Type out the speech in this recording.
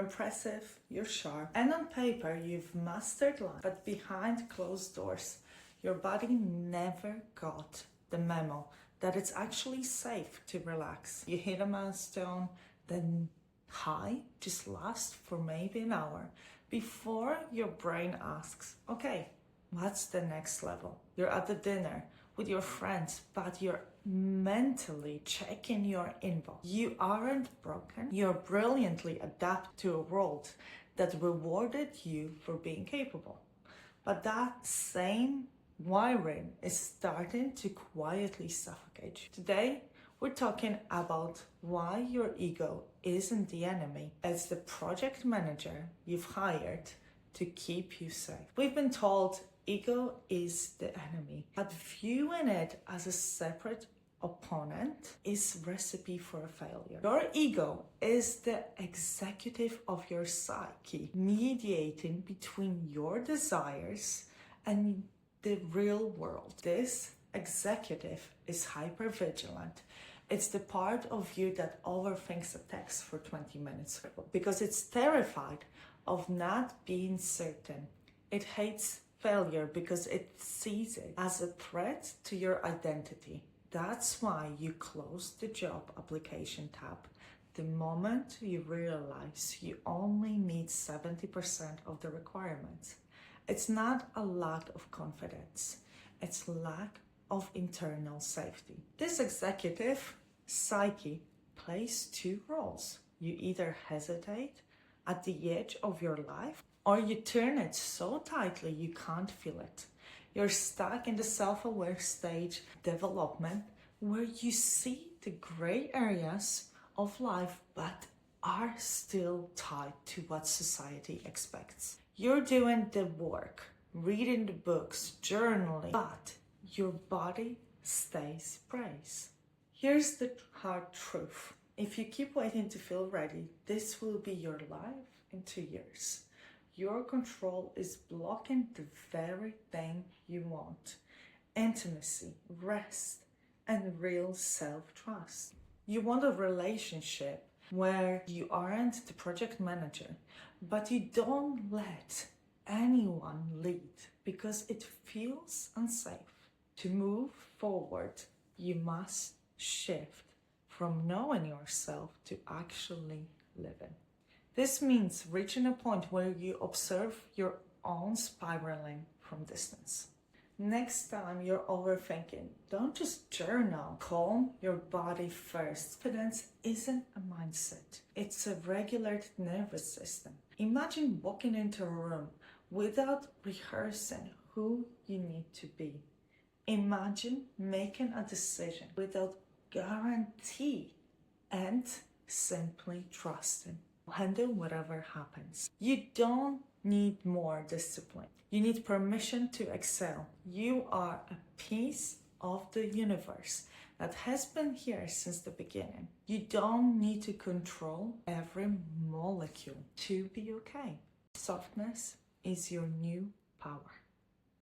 impressive, you're sharp, and on paper you've mastered life, but behind closed doors, your body never got the memo that it's actually safe to relax. You hit a milestone, then high just lasts for maybe an hour before your brain asks, okay, what's the next level? You're at the dinner with your friends, but you're mentally checking your inbox. You aren't broken. You're brilliantly adapted to a world that rewarded you for being capable. But that same wiring is starting to quietly suffocate you. Today, we're talking about why your ego isn't the enemy. It's the project manager you've hired to keep you safe. We've been told ego is the enemy, but viewing it as a separate opponent is recipe for a failure. Your ego is the executive of your psyche, mediating between your desires and the real world. This executive is hypervigilant. It's the part of you that overthinks a text for 20 minutes because it's terrified of not being certain. It hates failure because it sees it as a threat to your identity. That's why you close the job application tab the moment you realize you only meet 70% of the requirements. It's not a lack of confidence, it's lack of internal safety. This executive psyche plays two roles. You either hesitate at the edge of your life, or you turn it so tightly you can't feel it. You're stuck in the self-aware stage development where you see the gray areas of life but are still tied to what society expects. You're doing the work, reading the books, journaling, but your body stays praised. Here's the hard truth. If you keep waiting to feel ready, this will be your life in 2 years. Your control is blocking the very thing you want: intimacy, rest, and real self-trust. You want a relationship where you aren't the project manager, but you don't let anyone lead because it feels unsafe. To move forward, you must shift from knowing yourself to actually living. This means reaching a point where you observe your own spiraling from distance. Next time you're overthinking, don't just journal. Calm your body first. Confidence isn't a mindset. It's a regulated nervous system. Imagine walking into a room without rehearsing who you need to be. Imagine making a decision without guarantee and simply trusting. Handle whatever happens. You don't need more discipline. You need permission to excel. You are a piece of the universe that has been here since the beginning. You don't need to control every molecule to be okay. Softness is your new power.